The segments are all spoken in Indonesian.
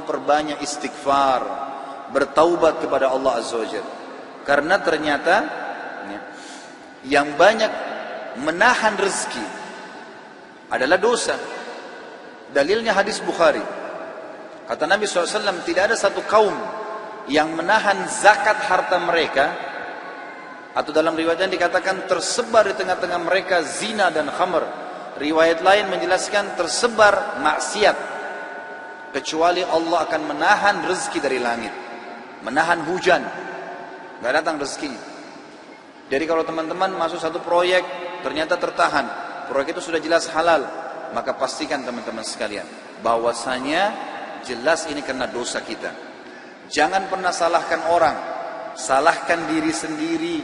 memperbanyak istighfar, bertaubat kepada Allah Azza wa Jalla. Karena ternyata yang banyak menahan rezeki adalah dosa. Dalilnya hadis Bukhari. Kata Nabi SAW, tidak ada satu kaum yang menahan zakat harta mereka, atau dalam riwayat yang dikatakan tersebar di tengah-tengah mereka zina dan khamr. Riwayat lain menjelaskan tersebar maksiat, kecuali Allah akan menahan rezeki dari langit, menahan hujan, nggak datang rezekinya. Jadi kalau teman-teman masuk satu proyek ternyata tertahan, proyek itu sudah jelas halal, maka pastikan teman-teman sekalian bahwasanya jelas ini karena dosa kita. Jangan pernah salahkan orang, salahkan diri sendiri.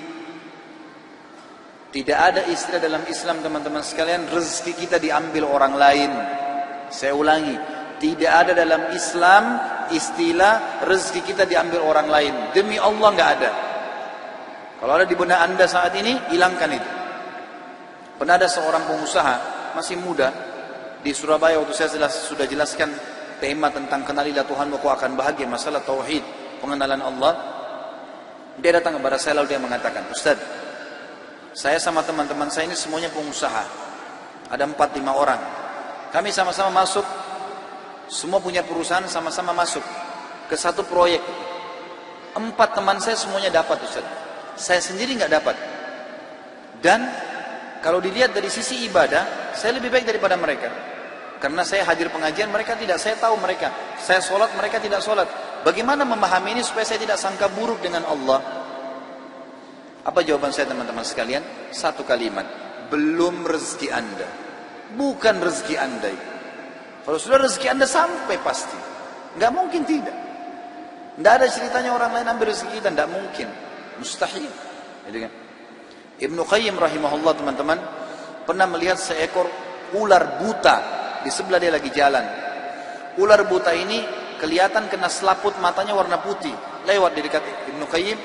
Tidak ada istilah dalam Islam teman-teman sekalian rezeki kita diambil orang lain. Saya ulangi, tidak ada dalam Islam istilah rezeki kita diambil orang lain. Demi Allah nggak ada. Kalau ada di benak anda saat ini, hilangkan itu. Pernah ada seorang pengusaha masih muda di Surabaya, waktu saya sudah jelaskan tema tentang kenalilah Tuhan kau akan bahagia, masalah tauhid, pengenalan Allah. Dia datang kepada saya lalu dia mengatakan, Ustaz, saya sama teman-teman saya ini semuanya pengusaha. Ada 4-5 orang. Kami sama-sama masuk, semua punya perusahaan, sama-sama masuk ke satu proyek. 4 teman saya semuanya dapat, Ustaz. Saya sendiri nggak dapat. Dan kalau dilihat dari sisi ibadah, saya lebih baik daripada mereka. Karena saya hadir pengajian, mereka tidak. Saya tahu mereka. Saya sholat, mereka tidak sholat. Bagaimana memahami ini supaya saya tidak sangka buruk dengan Allah? Apa jawaban saya teman-teman sekalian? Satu kalimat. Belum rezeki anda. Bukan rezeki anda. Kalau sudah rezeki anda sampai pasti. Nggak mungkin tidak. Nggak ada ceritanya orang lain ambil rezeki kita. Nggak mungkin. Mustahil. Gitu kan? Ibnu Qayyim rahimahullah teman-teman pernah melihat seekor ular buta di sebelah dia lagi jalan. Ular buta ini kelihatan kena selaput matanya warna putih. Lewat di dekat Ibnu Qayyim.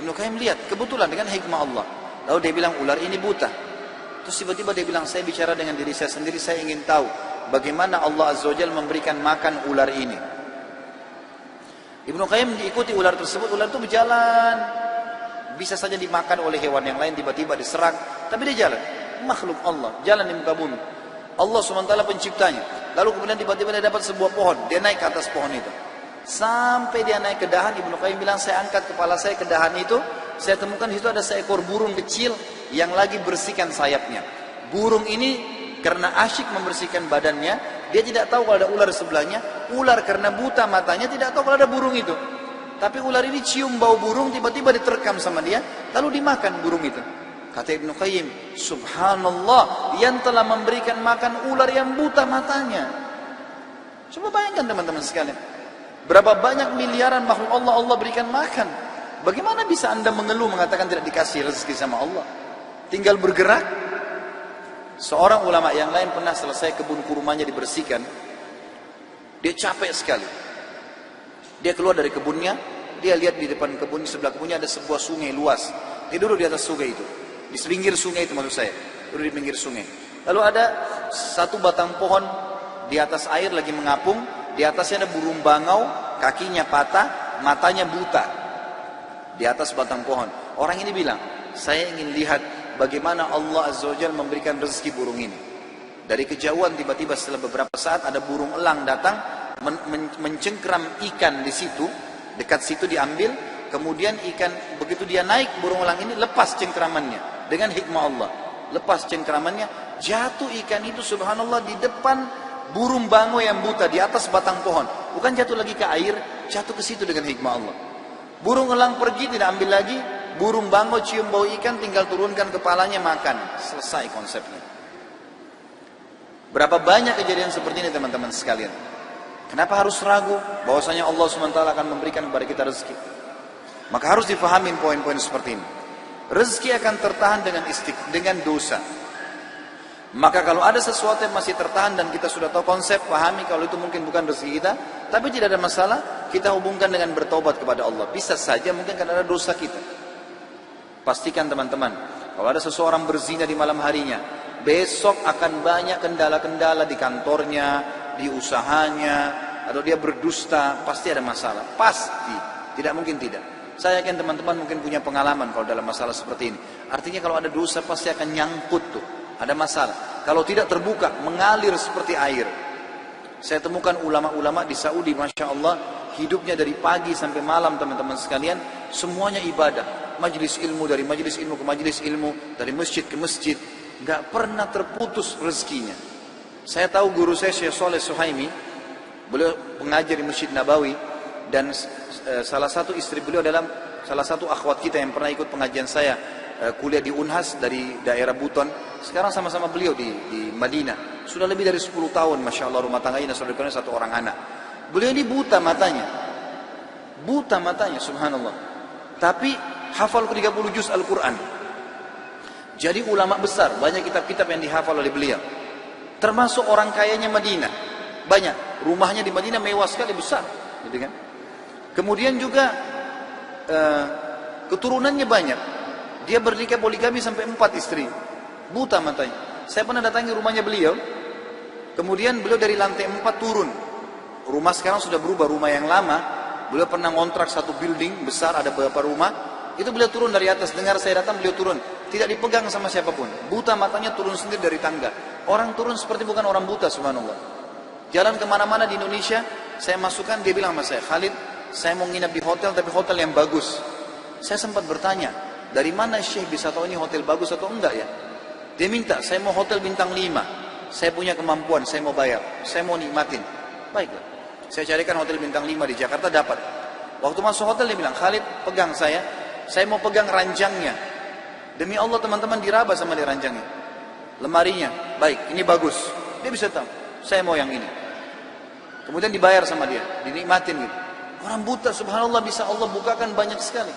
Ibnu Qayyim lihat kebetulan dengan hikmah Allah. Lalu dia bilang ular ini buta. Terus tiba-tiba dia bilang saya bicara dengan diri saya sendiri, saya ingin tahu bagaimana Allah Azza wa Jalla memberikan makan ular ini. Ibnu Qayyim diikuti ular tersebut. Ular itu berjalan. Bisa saja dimakan oleh hewan yang lain, tiba-tiba diserang, tapi dia jalan. Makhluk Allah, jalan di muka bumi. Allah SWT penciptanya. Lalu kemudian tiba-tiba dia dapat sebuah pohon, dia naik ke atas pohon itu. Sampai dia naik ke dahan, Ibnu Qayyim bilang, saya angkat kepala saya ke dahan itu, saya temukan di situ ada seekor burung kecil yang lagi bersihkan sayapnya. Burung ini karena asyik membersihkan badannya, dia tidak tahu kalau ada ular di sebelahnya. Ular karena buta matanya tidak tahu kalau ada burung itu. Tapi ular ini cium bau burung, tiba-tiba diterkam sama dia, lalu dimakan burung itu. Kata Ibnu Qayyim, subhanallah, yang telah memberikan makan ular yang buta matanya. Coba bayangkan teman-teman sekalian, berapa banyak miliaran makhluk Allah Allah berikan makan. Bagaimana bisa anda mengeluh mengatakan tidak dikasih rezeki sama Allah? Tinggal bergerak. Seorang ulama yang lain pernah selesai kebun kurmanya dibersihkan, dia capek sekali. Dia keluar dari kebunnya, dia lihat di depan kebun, sebelah kebunnya ada sebuah sungai luas. Dia duduk di atas sungai itu, di pinggir sungai itu maksud saya, duduk di pinggir sungai. Lalu ada satu batang pohon di atas air lagi mengapung, di atasnya ada burung bangau, kakinya patah, matanya buta. Di atas batang pohon. Orang ini bilang, saya ingin lihat bagaimana Allah Azza wa Jalla memberikan rezeki burung ini. Dari kejauhan tiba-tiba setelah beberapa saat ada burung elang datang, mencengkram ikan di situ, dekat situ diambil, kemudian ikan begitu dia naik, burung elang ini lepas cengkramannya dengan hikmah Allah, lepas cengkramannya, jatuh ikan itu subhanallah di depan burung bango yang buta di atas batang pohon, bukan jatuh lagi ke air, jatuh ke situ dengan hikmah Allah. Burung elang pergi tidak ambil lagi, burung bango cium bau ikan tinggal turunkan kepalanya makan, selesai konsepnya. Berapa banyak kejadian seperti ini teman-teman sekalian. Kenapa harus ragu bahwasanya Allah SWT akan memberikan kepada kita rezeki? Maka harus difahamin poin-poin seperti ini. Rezeki akan tertahan dengan dosa. Maka kalau ada sesuatu yang masih tertahan dan kita sudah tahu konsep, pahami kalau itu mungkin bukan rezeki kita, tapi tidak ada masalah, kita hubungkan dengan bertobat kepada Allah. Bisa saja mungkin karena ada dosa kita. Pastikan teman-teman, kalau ada seseorang berzina di malam harinya, besok akan banyak kendala-kendala di kantornya, di usahanya, atau dia berdusta, pasti ada masalah. Pasti, tidak mungkin tidak. Saya yakin teman-teman mungkin punya pengalaman kalau dalam masalah seperti ini. Artinya kalau ada dosa pasti akan nyangkut tuh, ada masalah. Kalau tidak terbuka, mengalir seperti air. Saya temukan ulama-ulama di Saudi, Masya Allah, hidupnya dari pagi sampai malam teman-teman sekalian, semuanya ibadah. Majelis ilmu, dari majelis ilmu ke majelis ilmu, dari masjid ke masjid. Nggak pernah terputus rezekinya. Saya tahu guru saya Syekh Saleh Suhaimi, beliau pengajar di Masjid Nabawi, dan salah satu istri beliau adalah salah satu akhwat kita yang pernah ikut pengajian saya kuliah di Unhas dari daerah Buton. Sekarang sama-sama beliau di Madinah. Sudah lebih dari 10 tahun, Masya Allah, rumah tangganya sudah dikurangin 1 orang anak. Beliau ini buta matanya, subhanallah. Tapi hafal 30 juz Al-Quran. Jadi ulama besar, banyak kitab-kitab yang dihafal oleh beliau. Termasuk orang kayanya Madinah, banyak. Rumahnya di Madinah mewah sekali, besar, gitu kan. Kemudian juga keturunannya banyak. Dia bernikah poligami sampai 4 istri. Buta matanya. Saya pernah datangi rumahnya beliau. Kemudian beliau dari lantai 4 turun. Rumah sekarang sudah berubah, rumah yang lama. Beliau pernah ngontrak satu building besar, ada beberapa rumah. Itu beliau turun dari atas. Dengar saya datang, beliau turun. Tidak dipegang sama siapapun. Buta matanya, turun sendiri dari tangga. Orang turun seperti bukan orang buta, subhanallah. Jalan kemana-mana di Indonesia, saya masukkan, dia bilang sama saya, Khalid, saya mau nginap di hotel, tapi hotel yang bagus. Saya sempat bertanya, dari mana Syekh bisa tahu ini hotel bagus atau enggak ya? Dia minta, saya mau hotel bintang 5. Saya punya kemampuan, saya mau bayar. Saya mau nikmatin. Baiklah. Saya carikan hotel bintang 5 di Jakarta, dapat. Waktu masuk hotel dia bilang, Khalid, pegang saya mau pegang ranjangnya. Demi Allah teman-teman, diraba sama dia ranjangnya. Lemarinya, baik, ini bagus. Dia bisa tahu, saya mau yang ini. Kemudian dibayar sama dia, dinikmatin gitu. Orang buta, subhanallah, bisa Allah bukakan banyak sekali.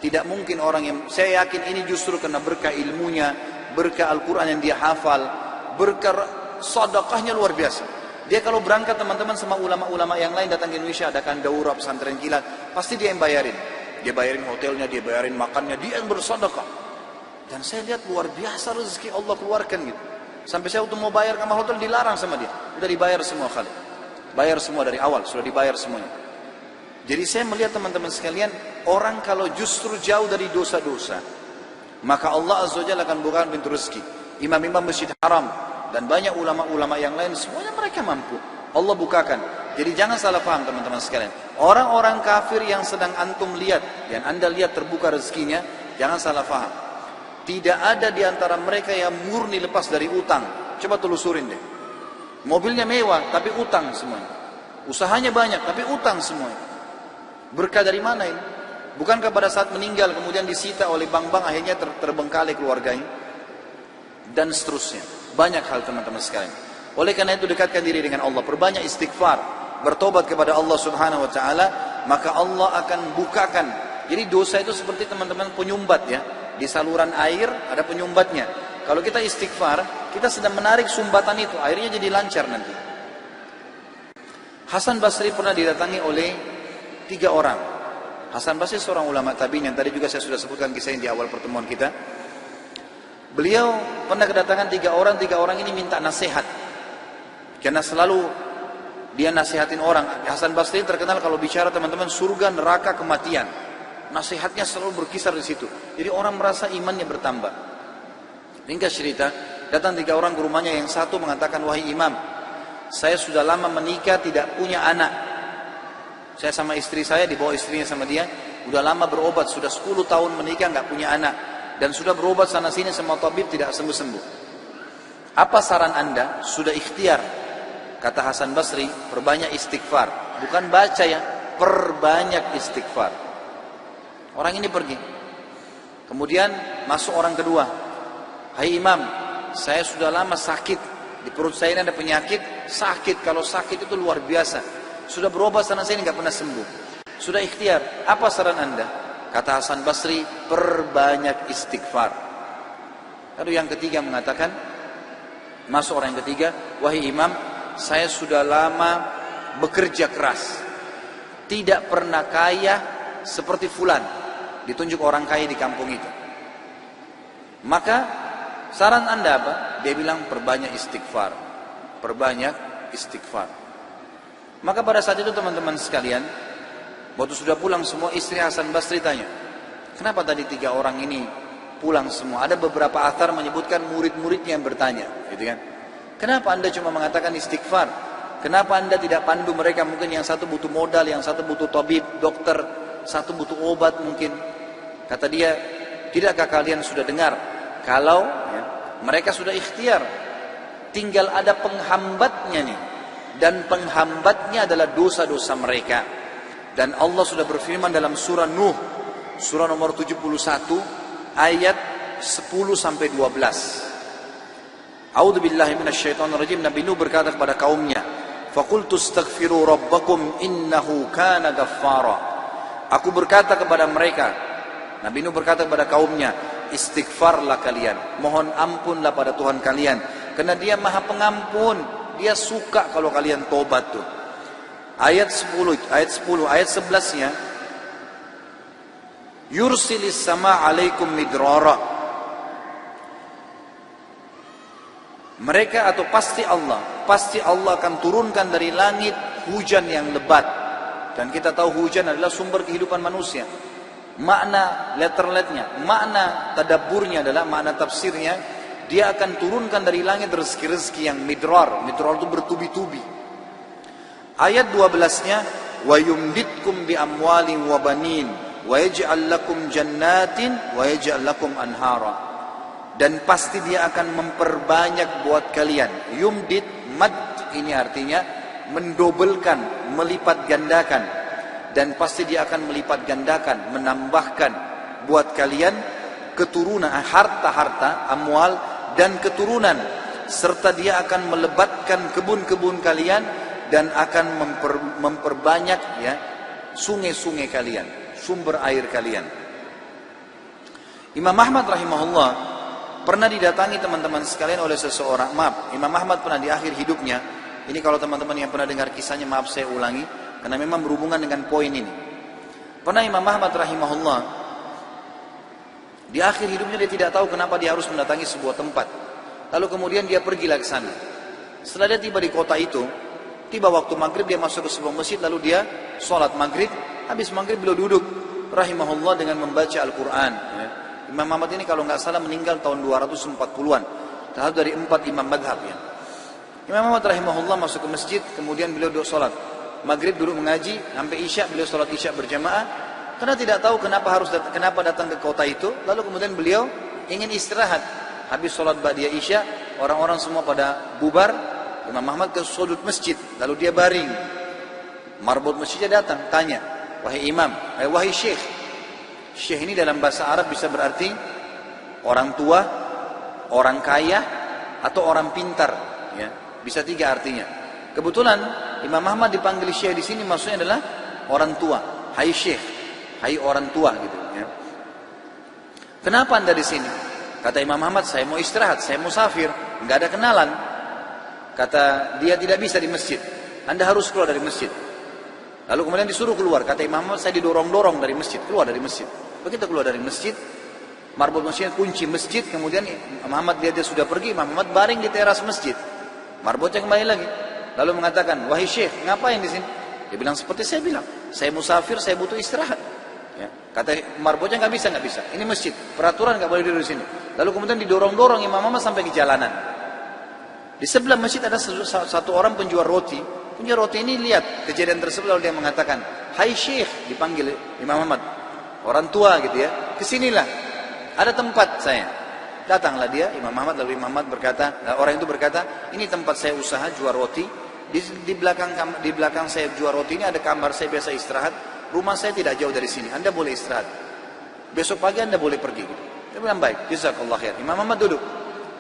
Tidak mungkin orang yang, saya yakin ini justru karena berkah ilmunya, berkah Al-Quran yang dia hafal, berkah sedekahnya luar biasa. Dia kalau berangkat teman-teman sama ulama-ulama yang lain datang ke Indonesia, adakan daurah pesantren kilat, pasti dia yang bayarin. Dia bayarin hotelnya, dia bayarin makannya, dia yang bersedekah. Dan saya lihat luar biasa rezeki Allah keluarkan gitu. Sampai saya waktu mau bayar kamar hotel dilarang sama dia. Udah dibayar semua kali. Bayar semua dari awal, sudah dibayar semuanya. Jadi saya melihat teman-teman sekalian, orang kalau justru jauh dari dosa-dosa, maka Allah Azza wa Jalla akan bukakan pintu rezeki. Imam-imam Masjid Haram dan banyak ulama-ulama yang lain, semuanya mereka mampu. Allah bukakan. Jadi jangan salah paham teman-teman sekalian. Orang-orang kafir yang sedang antum lihat, yang anda lihat terbuka rezekinya, jangan salah paham. Tidak ada di antara mereka yang murni lepas dari utang. Coba telusurin deh. Mobilnya mewah, tapi utang semuanya. Usahanya banyak, tapi utang semuanya. Berkah dari mana ini? Bukankah pada saat meninggal kemudian disita oleh bank-bank, akhirnya terbengkalai keluarganya? Dan seterusnya. Banyak hal teman-teman sekalian. Oleh karena itu dekatkan diri dengan Allah. Perbanyak istighfar. Bertobat kepada Allah subhanahu wa ta'ala. Maka Allah akan bukakan. Jadi dosa itu seperti teman-teman penyumbat ya. Di saluran air ada penyumbatnya. Kalau kita istighfar, kita sedang menarik sumbatan itu. Airnya jadi lancar nanti. Hasan Basri pernah didatangi oleh 3 orang. Hasan Basri seorang ulama tabi'in yang tadi juga saya sudah sebutkan kisahnya di awal pertemuan kita. Beliau pernah kedatangan 3 orang. 3 orang ini minta nasihat. Karena selalu dia nasihatin orang. Hasan Basri terkenal kalau bicara teman-teman surga, neraka, kematian. Nasihatnya selalu berkisar di situ. Jadi orang merasa imannya bertambah. Ringkas cerita, datang 3 orang ke rumahnya. Yang satu mengatakan, wahai imam, saya sudah lama menikah tidak punya anak. Saya sama istri saya, dibawa istrinya sama dia, udah lama berobat, sudah 10 tahun menikah nggak punya anak. Dan sudah berobat sana sini sama tabib tidak sembuh-sembuh. Apa saran anda? Sudah ikhtiar. Kata Hasan Basri, perbanyak istighfar. Bukan baca ya, perbanyak istighfar. Orang ini pergi. Kemudian masuk orang kedua. Hai imam, saya sudah lama sakit. Di perut saya ini ada penyakit. Sakit, kalau sakit itu luar biasa. Sudah berobat sana sini nggak pernah sembuh. Sudah ikhtiar. Apa saran anda? Kata Hasan Basri, perbanyak istighfar. Lalu yang ketiga mengatakan, masuk orang yang ketiga, wahai imam, saya sudah lama bekerja keras. Tidak pernah kaya seperti fulan. Ditunjuk orang kaya di kampung itu. Maka saran anda apa? Dia bilang perbanyak istighfar. Perbanyak istighfar. Maka pada saat itu teman-teman sekalian, waktu sudah pulang semua, istri Hasan Basri tanya, kenapa tadi 3 orang ini pulang semua? Ada beberapa athar menyebutkan murid-muridnya yang bertanya, gitu kan? Kenapa anda cuma mengatakan istighfar? Kenapa anda tidak pandu mereka? Mungkin yang satu butuh modal, yang satu butuh tabib, dokter, satu butuh obat mungkin. Kata dia, tidakkah kalian sudah dengar kalau mereka sudah ikhtiar, tinggal ada penghambatnya nih, dan penghambatnya adalah dosa-dosa mereka. Dan Allah sudah berfirman dalam surah Nuh, surah nomor 71 ayat 10 sampai 12. A'udzubillahi minasyaitonirrajim. Nabi Nuh berkata kepada kaumnya, faqultu astaghfiru rabbakum innahu kana ghaffara. Aku berkata kepada mereka, Nabi Nuh berkata kepada kaumnya, istighfarlah kalian, mohon ampunlah pada Tuhan kalian, karena dia maha pengampun, dia suka kalau kalian tobat tuh. Ayat 11-nya, yursilis sama alaikum midrara. Mereka atau pasti Allah akan turunkan dari langit hujan yang lebat. Dan kita tahu hujan adalah sumber kehidupan manusia. Makna letterletnya, makna tadabburnya adalah, makna tafsirnya, dia akan turunkan dari langit rezeki-rezeki yang midrar. Midrar itu bertubi-tubi. Ayat 12-nya, wa yumditkum bi amwalin wa banin wa yaj'al lakum jannatin wa yaj'al lakum anhara. Dan pasti dia akan memperbanyak buat kalian. Yumdit, mad ini artinya mendobelkan, melipat gandakan. Dan pasti dia akan melipat gandakan, menambahkan buat kalian keturunan, harta-harta, amwal dan keturunan. Serta dia akan melebatkan kebun-kebun kalian dan akan memperbanyak sungai-sungai kalian, sumber air kalian. Imam Ahmad rahimahullah pernah didatangi teman-teman sekalian oleh seseorang. Maaf, Imam Ahmad pernah di akhir hidupnya, ini kalau teman-teman yang pernah dengar kisahnya, maaf saya ulangi, karena memang berhubungan dengan poin ini. Pernah Imam Ahmad rahimahullah di akhir hidupnya dia tidak tahu kenapa dia harus mendatangi sebuah tempat. Lalu kemudian dia pergilah ke sana. Setelah dia tiba di kota itu, tiba waktu maghrib dia masuk ke sebuah masjid, lalu dia sholat maghrib. Habis maghrib beliau duduk rahimahullah dengan membaca Al-Quran. Imam Ahmad ini kalau nggak salah meninggal tahun 240-an. Salah dari 4 imam madhab ya. Imam Ahmad rahimahullah masuk ke masjid, kemudian beliau duduk sholat. Maghrib dulu mengaji, sampai isya beliau sholat isya berjamaah. Karena tidak tahu kenapa datang ke kota itu. Lalu kemudian beliau ingin istirahat. Habis sholat ba'diyah isya, orang-orang semua pada bubar. Imam Ahmad ke sudut masjid, lalu dia baring. Marbot masjidnya datang, tanya, wahai imam, wahai syekh. Syekh ini dalam bahasa Arab bisa berarti orang tua, orang kaya, atau orang pintar. Ya, bisa 3 artinya. Kebetulan Imam Ahmad dipanggil syekh di sini maksudnya adalah orang tua. Hai syekh, hai orang tua gitu. Ya. Kenapa anda di sini? Kata Imam Ahmad, saya mau istirahat, saya mau musafir, nggak ada kenalan. Kata dia tidak bisa di masjid. Anda harus keluar dari masjid. Lalu kemudian disuruh keluar. Kata Imam Ahmad, saya didorong-dorong dari masjid, keluar dari masjid. Begitu keluar dari masjid, marbot masjid kunci masjid. Kemudian Imam Ahmad dia sudah pergi. Imam Ahmad baring di teras masjid. Marbotnya kembali lagi. Lalu mengatakan, wahai syekh, ngapain di sini? Dia bilang seperti saya bilang, saya musafir, saya butuh istirahat. Ya. Kata marbotnya nggak bisa. Ini masjid, peraturan nggak boleh duduk di sini. Lalu kemudian didorong-dorong Imam Ahmad sampai ke jalanan. Di sebelah masjid ada satu orang penjual roti. Penjual roti ini lihat kejadian tersebut, lalu dia mengatakan, hai syekh, dipanggil Imam Ahmad, orang tua gitu ya, kesinilah, ada tempat saya. Datanglah dia, Imam Ahmad, lalu Imam Ahmad berkata, orang itu berkata, ini tempat saya usaha jual roti. Di belakang saya jual roti ini ada kamar saya biasa istirahat. Rumah saya tidak jauh dari sini. Anda boleh istirahat. Besok pagi Anda boleh pergi. Dia bilang baik. Jazakallah khair. Imam Ahmad duduk.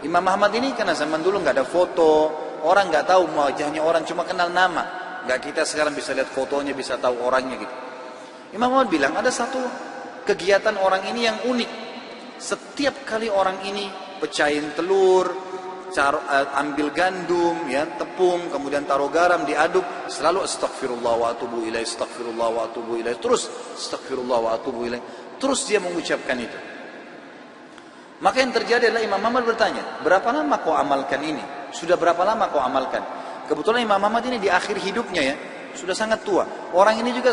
Imam Ahmad ini karena zaman dulu nggak ada foto, orang nggak tahu wajahnya orang, cuma kenal nama. Nggak kita sekarang bisa lihat fotonya, bisa tahu orangnya gitu. Imam Ahmad bilang ada satu kegiatan orang ini yang unik. Setiap kali orang ini pecahin telur, ambil gandum, ya, tepung, kemudian taruh garam, diaduk, selalu astagfirullah wa atubu ilaih, astagfirullah wa atubu ilaih, terus astagfirullah wa atubu ilaih, terus dia mengucapkan itu. Maka yang terjadi adalah Imam Ahmad bertanya, berapa lama kau amalkan ini? Sudah berapa lama kau amalkan? Kebetulan Imam Ahmad ini di akhir hidupnya ya, sudah sangat tua. Orang ini juga